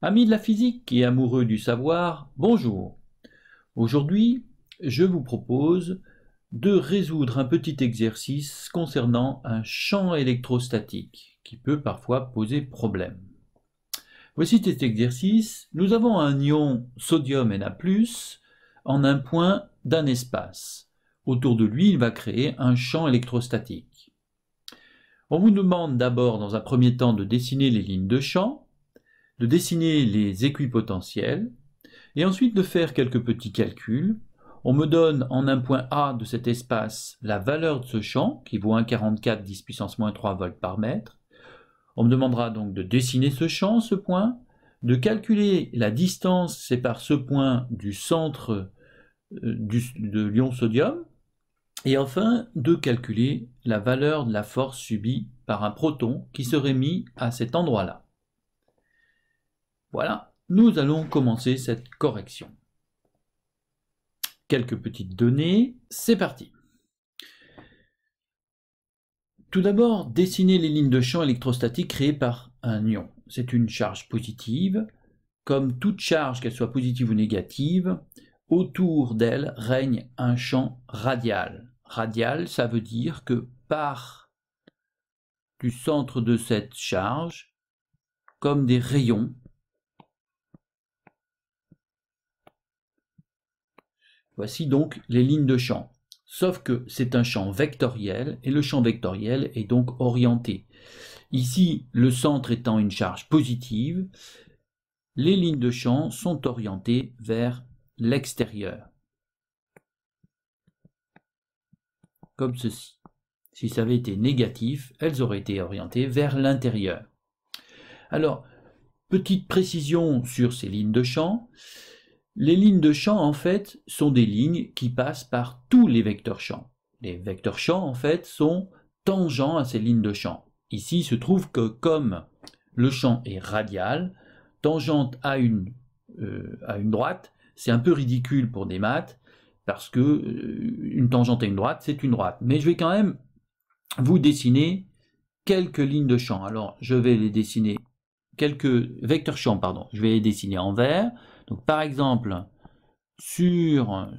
Amis de la physique et amoureux du savoir, bonjour. Aujourd'hui, je vous propose de résoudre un petit exercice concernant un champ électrostatique qui peut parfois poser problème. Voici cet exercice. Nous avons un ion sodium Na+, en un point d'un espace. Autour de lui, il va créer un champ électrostatique. On vous demande d'abord, dans un premier temps, de dessiner les lignes de champ, de dessiner les équipotentiels, et ensuite de faire quelques petits calculs. On me donne en un point A de cet espace la valeur de ce champ, qui vaut 1,44 10 puissance moins 3 volts par mètre. On me demandera donc de dessiner ce champ, ce point, de calculer la distance sépare ce point du centre de l'ion sodium, et enfin de calculer la valeur de la force subie par un proton qui serait mis à cet endroit-là. Voilà, nous allons commencer cette correction. Quelques petites données, c'est parti. Tout d'abord, dessiner les lignes de champ électrostatique créées par un ion. C'est une charge positive. Comme toute charge, qu'elle soit positive ou négative, autour d'elle règne un champ radial. Radial, ça veut dire que part du centre de cette charge, comme des rayons, voici donc les lignes de champ. Sauf que c'est un champ vectoriel, et le champ vectoriel est donc orienté. Ici, le centre étant une charge positive, les lignes de champ sont orientées vers l'extérieur. Comme ceci. Si ça avait été négatif, elles auraient été orientées vers l'intérieur. Alors, petite précision sur ces lignes de champ. Les lignes de champ, en fait, sont des lignes qui passent par tous les vecteurs champ. Les vecteurs champ, en fait, sont tangents à ces lignes de champ. Ici, il se trouve que comme le champ est radial, tangente à une droite, c'est un peu ridicule pour des maths, parce que une tangente à une droite, c'est une droite. Mais je vais quand même vous dessiner quelques lignes de champ. Alors, je vais les dessiner, quelques vecteurs champ, pardon. Je vais les dessiner en vert. Donc, par exemple, sur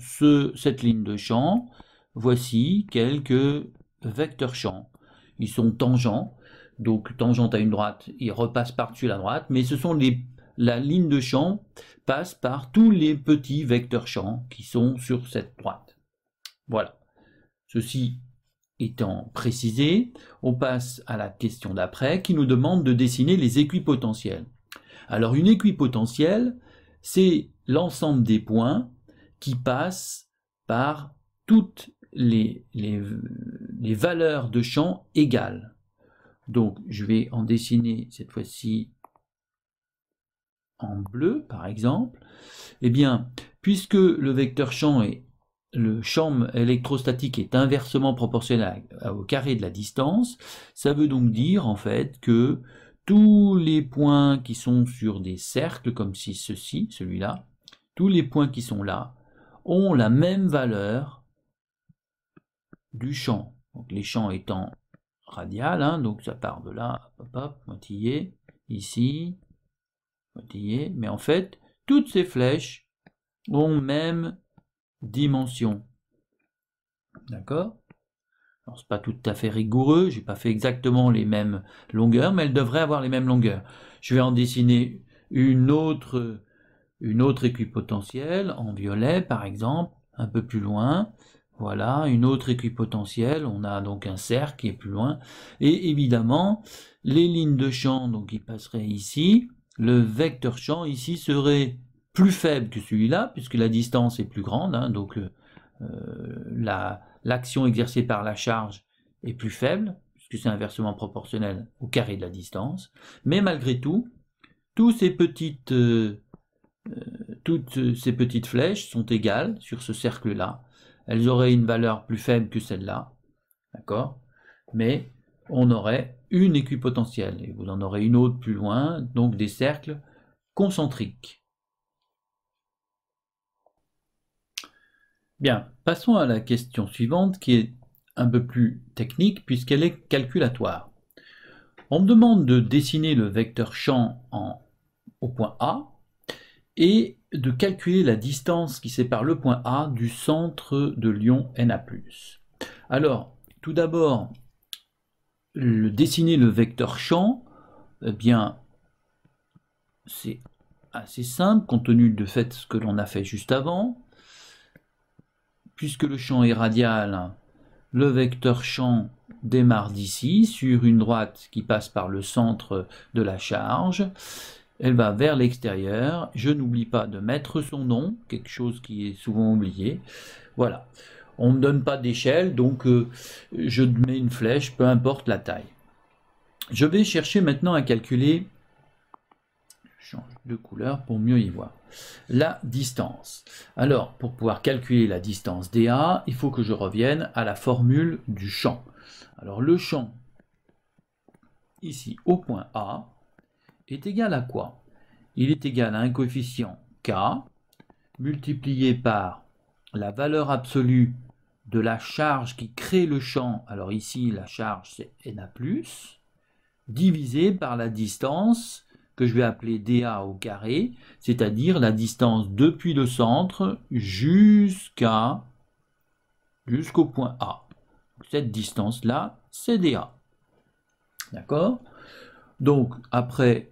cette ligne de champ, voici quelques vecteurs champ. Ils sont tangents. Donc, tangente à une droite, ils repassent par-dessus la droite, mais ce sont la ligne de champ passe par tous les petits vecteurs champ qui sont sur cette droite. Voilà. Ceci étant précisé, on passe à la question d'après qui nous demande de dessiner les équipotentiels. Alors, une équipotentielle, c'est l'ensemble des points qui passent par toutes les valeurs de champ égales. Donc, je vais en dessiner cette fois-ci en bleu, par exemple. Eh bien, puisque le vecteur champ le champ électrostatique est inversement proportionnel au carré de la distance, ça veut donc dire, en fait, que tous les points qui sont sur des cercles, comme si ceci, celui-là, tous les points qui sont là, ont la même valeur du champ. Donc, les champs étant radial, hein, donc ça part de là, hop, hop, pointillé, ici, pointillé, mais en fait, toutes ces flèches ont même dimension. D'accord? Alors, c'est pas tout à fait rigoureux, j'ai pas fait exactement les mêmes longueurs, mais elles devraient avoir les mêmes longueurs. Je vais en dessiner une autre équipotentielle en violet, par exemple, un peu plus loin. Voilà, une autre équipotentielle, on a donc un cercle qui est plus loin, et évidemment, les lignes de champ donc, qui passeraient ici, le vecteur champ ici serait plus faible que celui-là, puisque la distance est plus grande, hein, donc l'action exercée par la charge est plus faible, puisque c'est inversement proportionnel au carré de la distance, mais malgré tout, toutes ces petites flèches sont égales sur ce cercle-là. Elles auraient une valeur plus faible que celle-là, d'accord? Mais on aurait une équipotentielle, et vous en aurez une autre plus loin, donc des cercles concentriques. Bien, passons à la question suivante qui est un peu plus technique puisqu'elle est calculatoire. On me demande de dessiner le vecteur champ au point A et de calculer la distance qui sépare le point A du centre de l'ion Na+. Alors, tout d'abord, dessiner le vecteur champ, eh bien, c'est assez simple compte tenu du fait ce que l'on a fait juste avant. Puisque le champ est radial, le vecteur champ démarre d'ici, sur une droite qui passe par le centre de la charge. Elle va vers l'extérieur. Je n'oublie pas de mettre son nom, quelque chose qui est souvent oublié. Voilà. On ne me donne pas d'échelle, donc je mets une flèche, peu importe la taille. Je vais chercher maintenant à calculer, je change de couleur pour mieux y voir, la distance. Alors, pour pouvoir calculer la distance dA, il faut que je revienne à la formule du champ. Alors, le champ, ici, au point A, est égal à quoi? Il est égal à un coefficient K, multiplié par la valeur absolue de la charge qui crée le champ. Alors ici, la charge, c'est Na+, divisé par la distance que je vais appeler dA au carré, c'est-à-dire la distance depuis le centre jusqu'au point A. Cette distance-là, c'est dA. D'accord? Donc, après,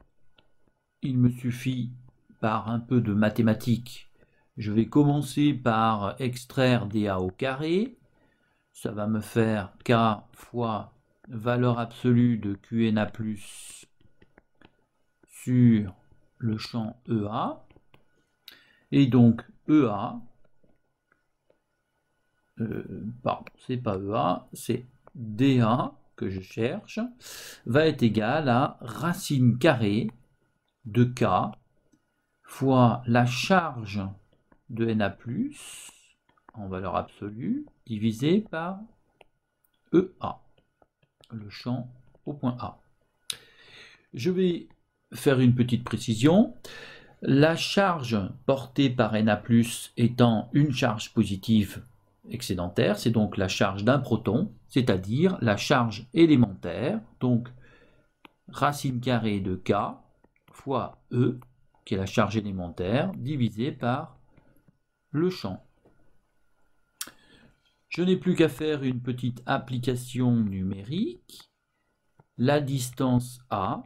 il me suffit, par un peu de mathématiques, je vais commencer par extraire dA au carré. Ça va me faire K fois valeur absolue de QNA+, sur le champ EA, et donc EA, pardon, c'est pas EA, c'est DA que je cherche, va être égal à racine carrée de K fois la charge de Na+, en valeur absolue, divisé par EA, le champ au point A. Je vais faire une petite précision. La charge portée par Na+, étant une charge positive excédentaire, c'est donc la charge d'un proton, c'est-à-dire la charge élémentaire, donc racine carrée de K fois E, qui est la charge élémentaire, divisé par le champ. Je n'ai plus qu'à faire une petite application numérique. La distance A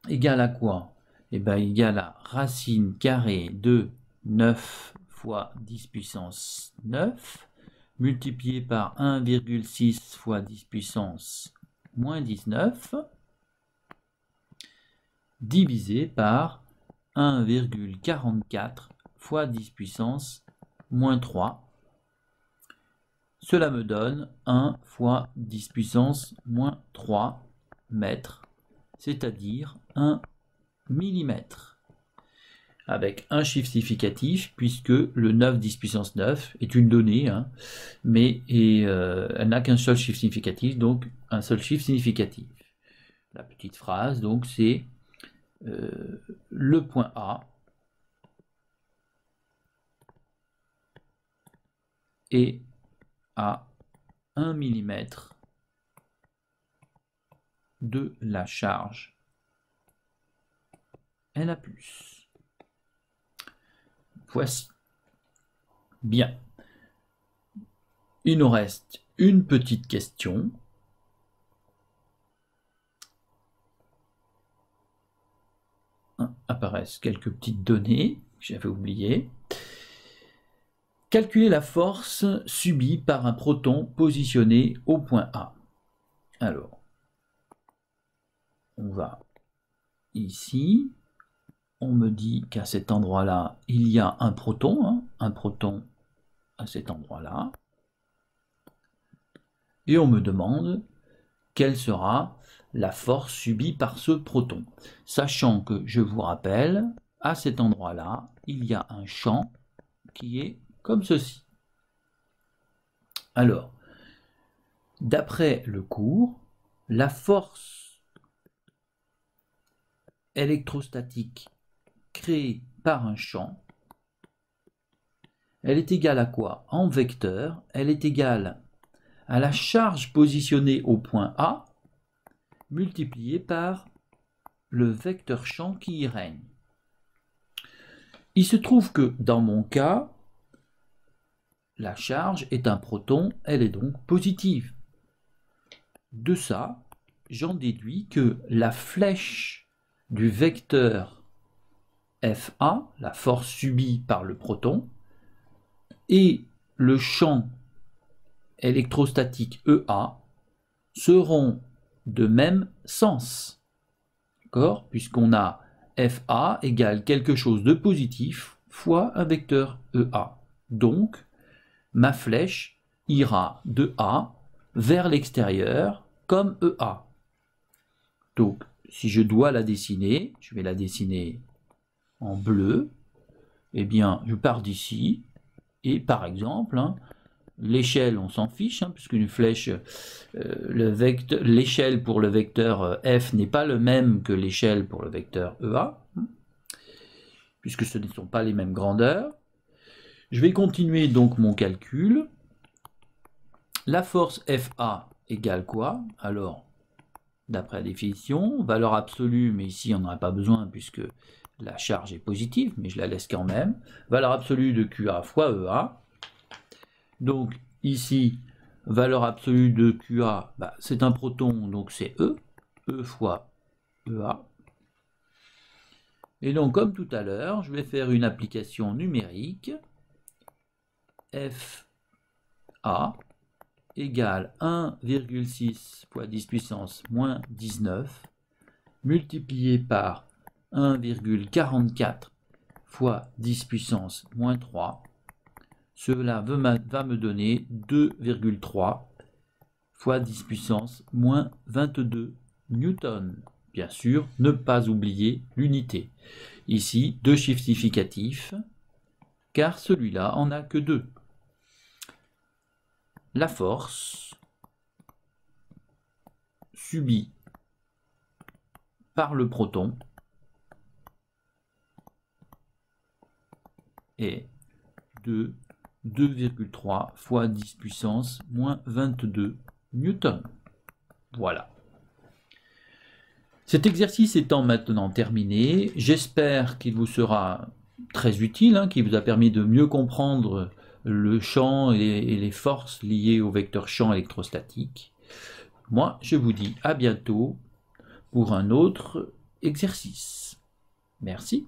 égale à quoi? Eh bien, égale à racine carrée de 9 fois 10 puissance 9, multiplié par 1,6 fois 10 puissance moins 19, divisé par 1,44 fois 10 puissance moins 3. Cela me donne 1 fois 10 puissance moins 3 mètres, c'est-à-dire 1 millimètre, avec un chiffre significatif, puisque le 9 10 puissance 9 est une donnée, hein, mais elle n'a qu'un seul chiffre significatif, donc un seul chiffre significatif. La petite phrase, donc, c'est le point A est à 1 mm de la charge Na+. Voici. Bien. Il nous reste une petite question. Apparaissent quelques petites données que j'avais oubliées. Calculer la force subie par un proton positionné au point A. Alors, on va ici. On me dit qu'à cet endroit-là, il y a un proton, hein, un proton à cet endroit-là. Et on me demande quelle sera la force subie par ce proton. Sachant que, je vous rappelle, à cet endroit-là, il y a un champ qui est comme ceci. Alors, d'après le cours, la force électrostatique créée par un champ, elle est égale à quoi? En vecteur, elle est égale à la charge positionnée au point A multipliée par le vecteur champ qui y règne. Il se trouve que dans mon cas, la charge est un proton, elle est donc positive. De ça, j'en déduis que la flèche du vecteur FA, la force subie par le proton, et le champ électrostatique EA seront de même sens. D'accord ? Puisqu'on a FA égale quelque chose de positif fois un vecteur EA. Donc, ma flèche ira de A vers l'extérieur comme EA. Donc, si je dois la dessiner, je vais la dessiner en bleu. Eh bien, je pars d'ici et par exemple, l'échelle, on s'en fiche, puisqu'une flèche, l'échelle pour le vecteur F n'est pas le même que l'échelle pour le vecteur EA, puisque ce ne sont pas les mêmes grandeurs. Je vais continuer donc mon calcul. La force FA égale quoi? Alors, d'après la définition, valeur absolue, mais ici on n'en a pas besoin puisque la charge est positive, mais je la laisse quand même. Valeur absolue de QA fois EA. Donc ici, valeur absolue de QA, c'est un proton, donc c'est E. E fois EA. Et donc comme tout à l'heure, je vais faire une application numérique. FA égale 1,6 fois 10 puissance moins 19 multiplié par 1,44 fois 10 puissance moins 3. Cela va me donner 2,3 fois 10 puissance moins 22 newtons. Bien sûr, ne pas oublier l'unité. Ici, 2 chiffres significatifs, car celui-là en a que 2. La force subie par le proton est de 2,3 fois 10 puissance moins 22 newtons. Voilà. Cet exercice étant maintenant terminé, j'espère qu'il vous sera très utile, qu'il vous a permis de mieux comprendre le champ et les forces liées au vecteur champ électrostatique. Moi, je vous dis à bientôt pour un autre exercice. Merci.